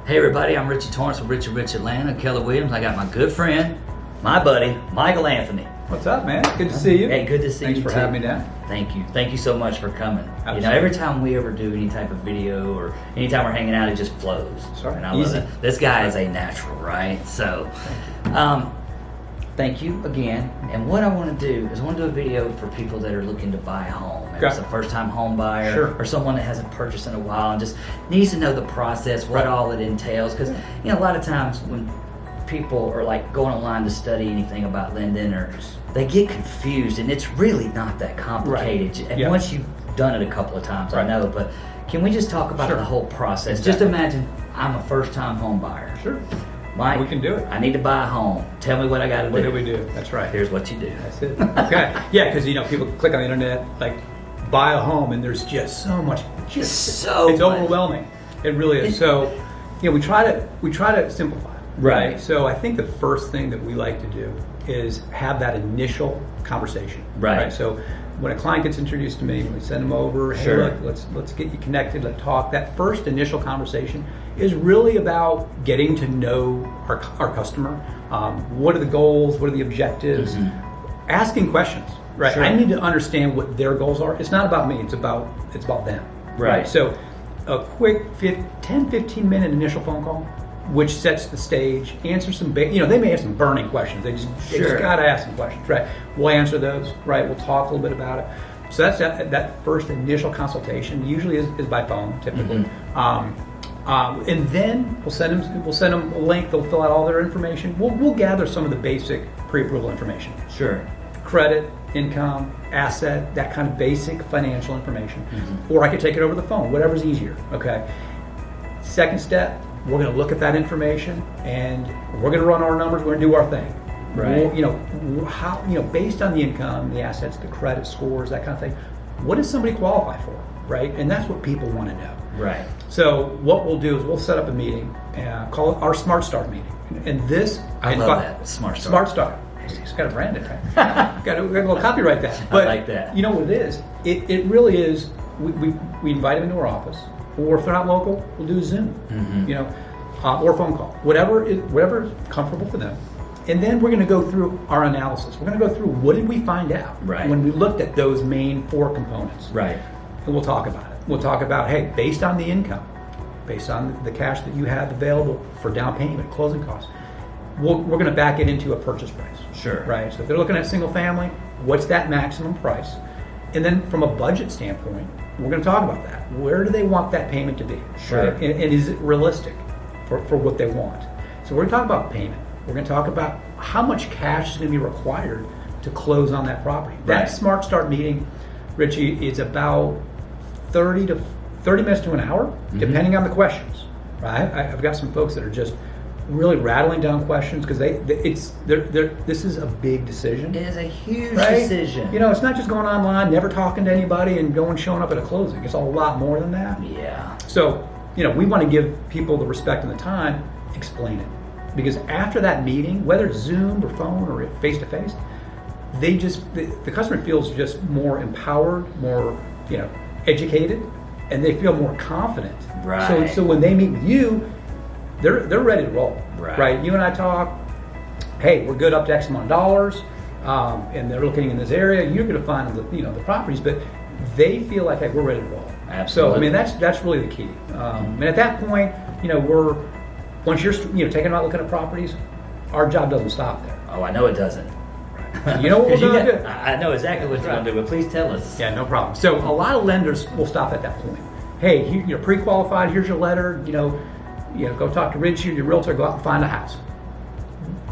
Hey everybody, I'm Richie Torrance with Richard Rich Atlanta, Keller Williams. I got my good friend, my buddy, Michael Anthony. What's up, man? Good to see you. Hey, good to see you. Thanks for having me down. Thank you. Thank you so much for coming. Absolutely. You know, every time we ever do any type of video or anytime we're hanging out, it just flows. Sorry. And I love Easy. it. This guy is a natural, right? So, thank you again. And what I want to do is I want to do a video for people that are looking to buy a home. Maybe Okay. it's a first-time home buyer, Sure. or someone that hasn't purchased in a while and just needs to know the process, what Right. all it entails. Because you know, a lot of times when people are like going online to study anything about lending, or they get confused, and it's really not that complicated. Right. And Yeah. once you've done it a couple of times, I Right. know. But can we just talk about Sure. the whole process? Exactly. Just imagine I'm a first-time home buyer. Sure. Mike, We can do it. I need to buy a home. Tell me what I got to do. What do we do? That's right. Here's what you do. That's it. Okay. Yeah, because people click on the internet, like buy a home, and there's just so much. Just so it's much. overwhelming. It really is. So, we try to simplify. Right. So I think the first thing that we like to do is have that initial conversation. Right. So when a client gets introduced to me, we send them over. Hey, Sure. look, let's get you connected. Let's talk. That first initial conversation is really about getting to know our customer. What are the goals? What are the objectives? Asking questions. Right. Sure. I need to understand what their goals are. It's not about me. It's about them. Right. So a quick 10-15 minute initial phone call, which sets the stage, answer some, they may have some burning questions. They just got to ask some questions, right? We'll answer those, right? We'll talk a little bit about it. So that's that first initial consultation. Usually is by phone, typically. And then we'll send them a link. They'll fill out all their information. We'll gather some of the basic pre-approval information. Sure. Credit, income, asset, that kind of basic financial information. Or I could take it over the phone, whatever's easier, okay? Second step, we're gonna look at that information and we're gonna run our numbers, we're gonna do our thing. Right. Based on the income, the assets, the credit scores, that kind of thing, what does somebody qualify for, right? And that's what people wanna know. Right. So what we'll do is we'll set up a meeting, call it our Smart Start meeting. And this, I love that, Smart Start. Smart Start. It's got to brand it, right? got to go copyright that. But like that. You know what it is? It really is. We invite them into our office, or if they're not local, we'll do a Zoom, or a phone call, whatever is comfortable for them. And then we're going to go through our analysis. We're going to go through what did we find out when we looked at those main 4 components. Right. And we'll talk about it. We'll talk about, hey, based on the income, based on the cash that you have available for down payment, closing costs, we're going to back it into a purchase price. Sure. Right. So if they're looking at single family, what's that maximum price? And then from a budget standpoint, we're going to talk about that. Where do they want that payment to be? Sure. Right? And is it realistic for what they want? So we're going to talk about payment. We're going to talk about how much cash is going to be required to close on that property. That Right. Smart Start meeting, Richie, is about 30 minutes to an hour, depending on the questions. Right. I've got some folks that are just really rattling down questions because this is a big decision. It is a huge Right? decision. It's not just going online, never talking to anybody, and showing up at a closing. It's a lot more than that. Yeah. So, we want to give people the respect and the time, explain it. Because after that meeting, whether it's Zoom or phone or face to face, the customer feels just more empowered, more, educated, and they feel more confident. Right. So when they meet with you, they're ready to roll. Right. You and I talk, hey, we're good up to X amount of dollars, and they're looking in this area. You're going to find the properties, but they feel like, hey, we're ready to roll. Absolutely. So that's really the key. And at that point, once you're taking them out looking at properties, our job doesn't stop there. Oh, I know it doesn't. You know what we're going to do? I know exactly what you're going to do, but please tell us. Yeah, no problem. So a lot of lenders will stop at that point. Hey, you're pre-qualified. Here's your letter. Go talk to Richie, your realtor. Go out and find a house.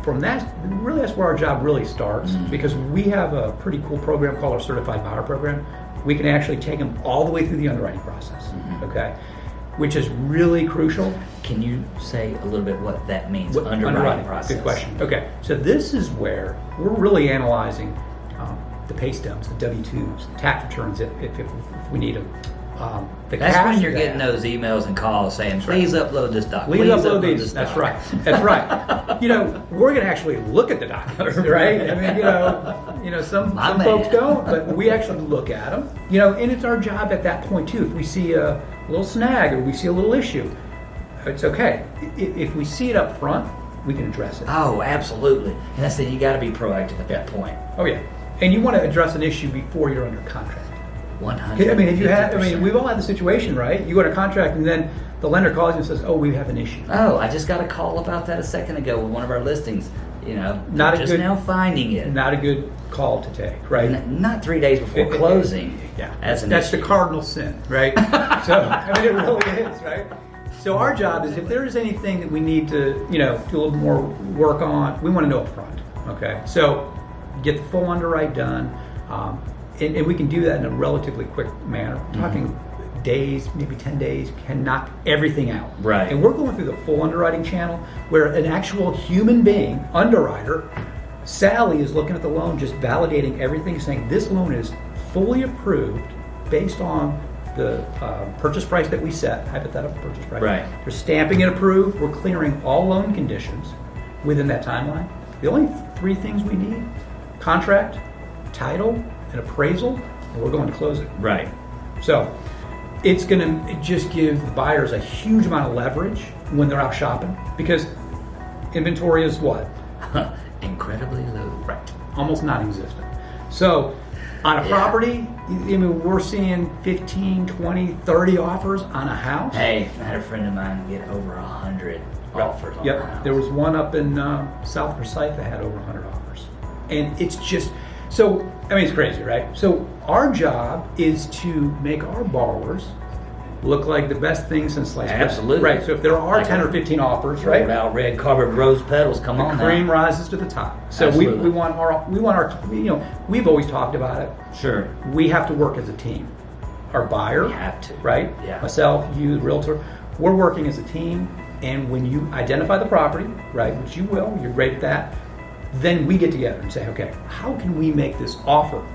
From that, really, that's where our job really starts because we have a pretty cool program called our Certified Buyer Program. We can actually take them all the way through the underwriting process. Okay, which is really crucial. Can you say a little bit what that means? Underwriting process. Good question. Okay, so this is where we're really analyzing the pay stubs, the W-2s, the tax returns if we need them. That's when you're getting those emails and calls saying, please upload this document. Please upload these. That's right. That's right. We're going to actually look at the documents, right? I mean, some folks don't, but we actually look at them. And it's our job at that point too. If we see a little snag or we see a little issue, it's okay. If we see it up front, we can address it. Oh, absolutely. And that's you got to be proactive at that point. Oh yeah, and you want to address an issue before you're under contract. 100. I mean, we've all had the situation, right? You go under contract, and then the lender calls you and says, "Oh, we have an issue." Oh, I just got a call about that a second ago with one of our listings. You know, Not a just good- now finding it. Not a good call to take, right? Not 3 days before closing. Yeah, That's the cardinal sin, right? So I mean, it really is, right? So our job is if there is anything that we need to, do a little more work on, we want to know up front. Okay, so get the full underwrite done, and we can do that in a relatively quick manner. Talking days, maybe 10 days, can knock everything out. Right. And we're going through the full underwriting channel where an actual human being, underwriter, Sally is looking at the loan, just validating everything, saying this loan is fully approved based on the purchase price that we set, hypothetical purchase price. Right. They're stamping it approved. We're clearing all loan conditions within that timeline. The only 3 things we need: contract, title, and appraisal, and we're going to close it. Right. So it's going to just give the buyers a huge amount of leverage when they're out shopping, because inventory is what? Incredibly low. Right. Almost non-existent. So on a property, we're seeing 15, 20, 30 offers on a house. Hey, I had a friend of mine get over 100 offers on the house. There was one up in South Forsyth that had over 100 offers. And it's just, it's crazy, right? So our job is to make our borrowers look like the best thing since sliced bread. Absolutely. Right, so if there are 10 or 15 offers, right? Rolled out red carpet rose petals, come on The now. cream rises to the top. So Absolutely. we want our, we've always talked about it. Sure. We have to work as a team. Our buyer, We have to. right? Yeah. Myself, you, the realtor, we're working as a team. And when you identify the property, right, which you will, you're great at that, then we get together and say, okay, how can we make this offer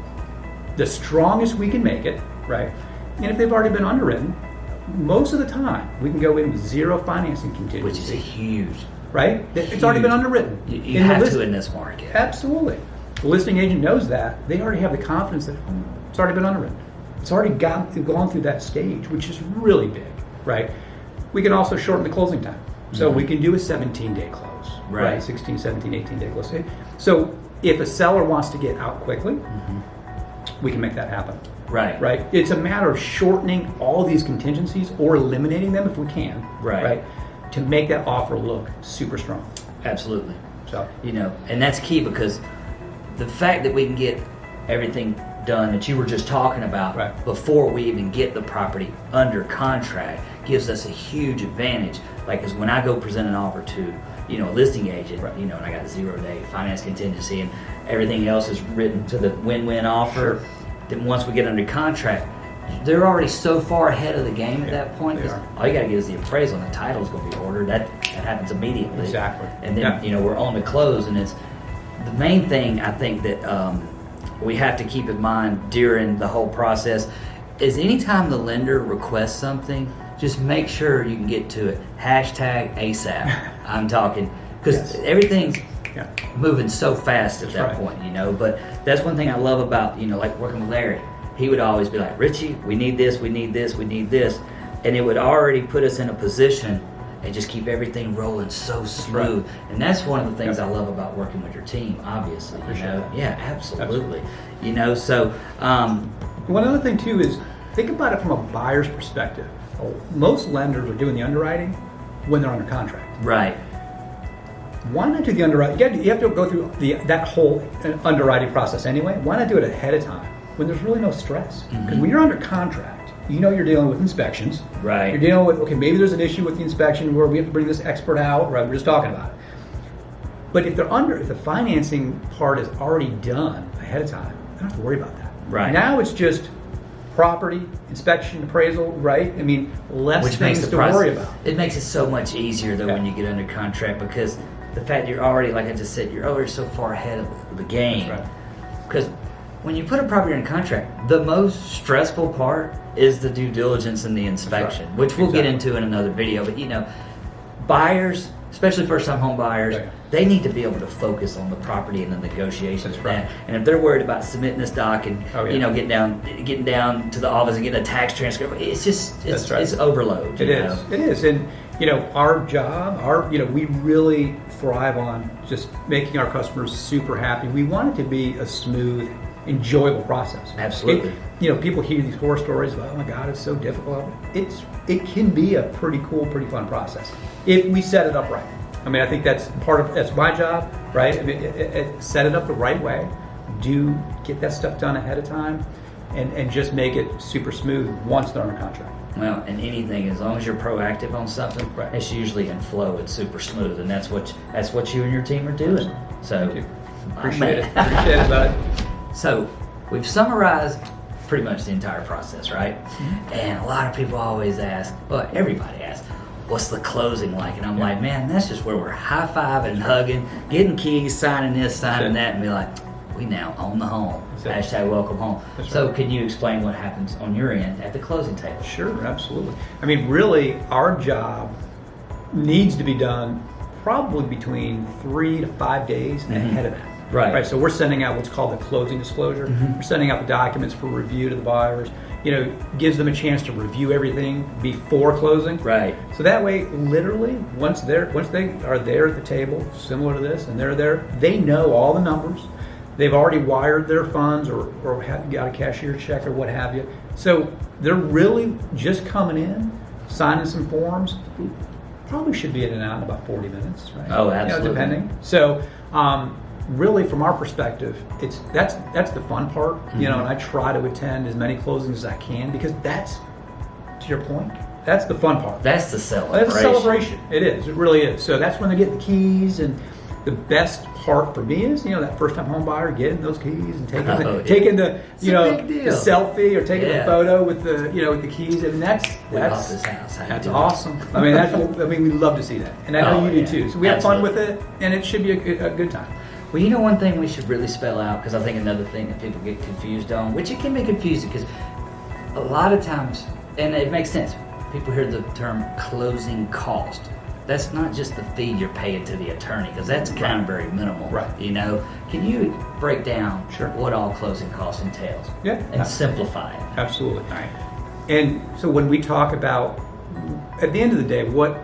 the strongest we can make it, right? And if they've already been underwritten, most of the time we can go in with 0 financing contingency. Which is a huge. right? It's already been underwritten. You In the have list- to in this market. Absolutely. The listing agent knows that. They already have the confidence that it's already been underwritten. It's already gone through that stage, which is really big, right? We can also shorten the closing time. So we can do a 17-day close, Right. 16, 17, 18-day close. So if a seller wants to get out quickly, we can make that happen. Right. Right? It's a matter of shortening all these contingencies or eliminating them if we can. Right. To make that offer look super strong. Absolutely. So And that's key because the fact that we can get everything done that you were just talking about Right. before we even get the property under contract gives us a huge advantage. Like, cause when I go present an offer to, a listing agent, Right. and I got 0-day finance contingency and everything else is written to the win-win offer, then once we get under contract, they're already so far ahead of the game at that point. they 'Cause are. all you gotta get is the appraisal and the title's gonna be ordered. That happens immediately. Exactly. And then, Yeah. we're on the close, and it's the main thing I think that we have to keep in mind during the whole process is anytime the lender requests something, just make sure you can get to it. #ASAP. I'm talking, because Yes. everything's Yeah. moving so fast at That's that right. point, but that's one thing I love about, like working with Larry. He would always be like, Richie, we need this, we need this, we need this. And it would already put us in a position and just keep everything rolling so smooth. And that's one of the things Yep. I love about working with your team, obviously. Appreciate that. Yeah, absolutely. So One other thing too is think about it from a buyer's perspective. Most lenders are doing the underwriting when they're under contract. right. Why not do the underwriting? You have to go through that whole underwriting process anyway. Why not do it ahead of time when there's really no stress? Because when you're under contract, you're dealing with inspections. Right. You're dealing with, okay, maybe there's an issue with the inspection where we have to bring this expert out, right? We're just talking about it. But if the financing part is already done ahead of time, they don't have to worry about that. Right. Now it's just property, inspection, appraisal, right? Less Which things makes the to process, worry about. It makes it so much easier though when you get under contract, because the fact you're already, like I just said, you're already so far ahead of the game. That's right. Because when you put a property under contract, the most stressful part is the due diligence and the inspection, which we'll get Exactly. into in another video. But buyers, especially first-time home buyers, Right. they need to be able to focus on the property and the negotiations. That's right. And, and if they're worried about submitting this doc and Oh, yeah. you know getting down to the office and getting a tax transcript, it's just That's right. it's overload. It you is. know? It is. And, you know, our job, we really thrive on just making our customers super happy. We want it to be a smooth, enjoyable process. Absolutely. People hear these horror stories about, oh my God, it's so difficult. It can be a pretty cool, pretty fun process if we set it up right. I mean, I think that's my job, right? I mean, set it up the right way. Get that stuff done ahead of time, and just make it super smooth once they're under contract. Well, and anything, as long as you're proactive on something, Right. it's usually in flow. It's super smooth, and that's what you and your team are doing. So, Thank you. my Appreciate it. man. Appreciate it, bud. So, we've summarized pretty much the entire process, right? And a lot of people always ask, well, everybody asks, what's the closing like? And I'm like, man, that's just where we're high-fiving, hugging, getting keys, signing this, signing that, and be like, we now own the home. That's it. Hashtag welcome home. That's So right. can you explain what happens on your end at the closing table? Sure, absolutely. I mean, really, our job needs to be done probably between 3 to 5 days ahead of that. Right. So we're sending out what's called the closing disclosure. We're sending out the documents for review to the buyers. Gives them a chance to review everything before closing. Right. So that way, literally, once they are there at the table, similar to this, and they're there, they know all the numbers. They've already wired their funds or got a cashier check or what have you. So they're really just coming in, signing some forms. Probably should be in and out in about 40 minutes, right? Oh, absolutely. Depending. So really, from our perspective, that's the fun part, and I try to attend as many closings as I can because that's, to your point, that's the fun part. That's the celebration. That's a celebration. It is. It really is. So that's when they get the keys, and the best part for me is that first-time home buyer getting those keys and taking Oh, the yeah. taking the It's a big the deal. selfie or taking Yeah. the photo with the with the keys, and that's We love this house. How you that's doing? awesome. I mean we love to see that, and I know Oh, you do yeah. too. So we have fun with Absolutely. it, and it should be a good time. Well, one thing we should really spell out, because I think another thing that people get confused on, which it can be confusing, because a lot of times, and it makes sense, people hear the term closing cost. That's not just the fee you're paying to the attorney, because that's kind of very minimal. Right. Can you break down Sure. what all closing costs entails? Yeah. And simplify it. Absolutely. And so when we talk about, at the end of the day, what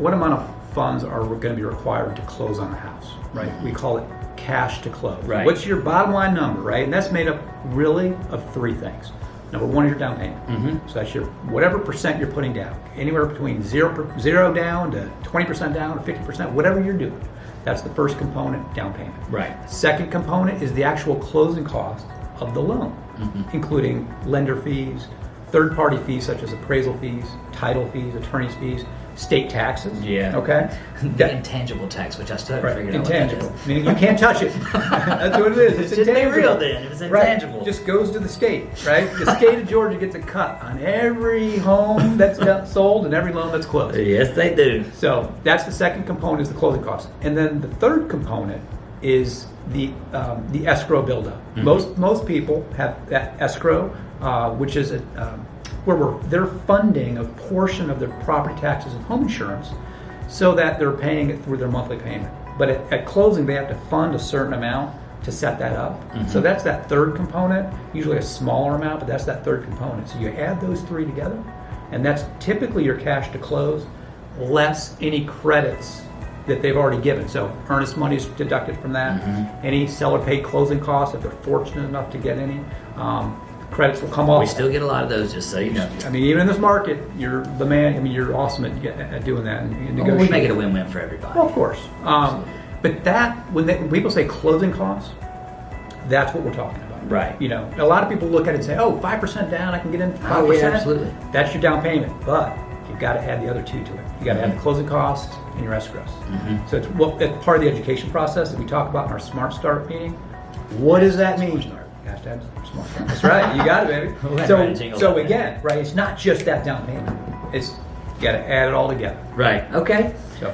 amount of funds are going to be required to close on a house, right? We call it cash to close. Right. What's your bottom line number, right? And that's made up really of three things. Number one is your down payment. So that's your whatever percent you're putting down, anywhere between zero down to 20% down to 50%, whatever you're doing. That's the first component, down payment. Right. Second component is the actual closing cost of the loan, including lender fees, third-party fees such as appraisal fees, title fees, attorney's fees, state taxes. Yeah. Okay. The intangible tax, which I still haven't figured out what that Intangible. is. Meaning you can't touch it. That's what it is. It's It should be intangible. real then, if it's intangible. Right. Just goes to the state, right? The state of Georgia gets a cut on every home that's sold and every loan that's closed. Yes, they do. So that's the second component, is the closing cost, and then the third component is the escrow buildup. Most people have that escrow, which is where they're funding a portion of their property taxes and home insurance, so that they're paying it through their monthly payment. But at closing, they have to fund a certain amount to set that up. So that's that third component. Usually a smaller amount, but that's that third component. So you add those three together, and that's typically your cash to close, less any credits that they've already given. So earnest money is deducted from that. Any seller paid closing costs, if they're fortunate enough to get any, credits will come off. We still get a lot of those, just so you know. I mean, even in this market, you're the man. I mean, you're awesome at doing that and Well, we negotiating. make it a win-win for everybody. Well, of course. But when people say closing costs, that's what we're talking about. Right. A lot of people look at it and say, "Oh, 5% down, I can get in 5%." Oh, yeah, absolutely. That's your down payment, but you've got to add the other two to it. You got to add the closing costs and your escrows. So it's part of the education process that we talk about in our Smart Start meeting. What does that mean? You have to have Smart Start. That's right. You got it, We'll baby. write a jingle So like that. again, right? It's not just that down payment. It's you got to add it all together. Right. Okay. So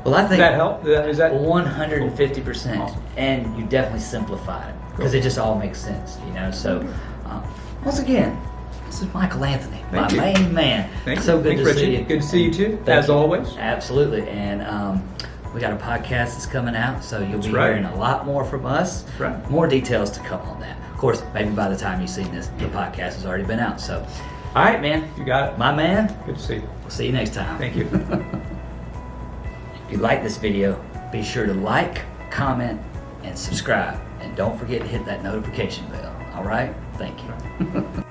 Well, I does think that help? Is that 150%, Awesome. and you definitely simplified it because it just all makes sense, So, once again, this is Michael Anthony, Thank you. my main man. Thank you. So good Thanks, to Richie. see you. Good to see you too, Thank as you. always. Absolutely, and We got a podcast that's coming out, so you'll be right. hearing a lot more from us. That's right. More details to come on that. Of course, maybe by the time you've seen this, the podcast has already been out. So, all right, man. You got it. My man. Good to see you. We'll see you next time. Thank you. If you like this video, be sure to like, comment, and subscribe. And don't forget to hit that notification bell. All right? Thank you.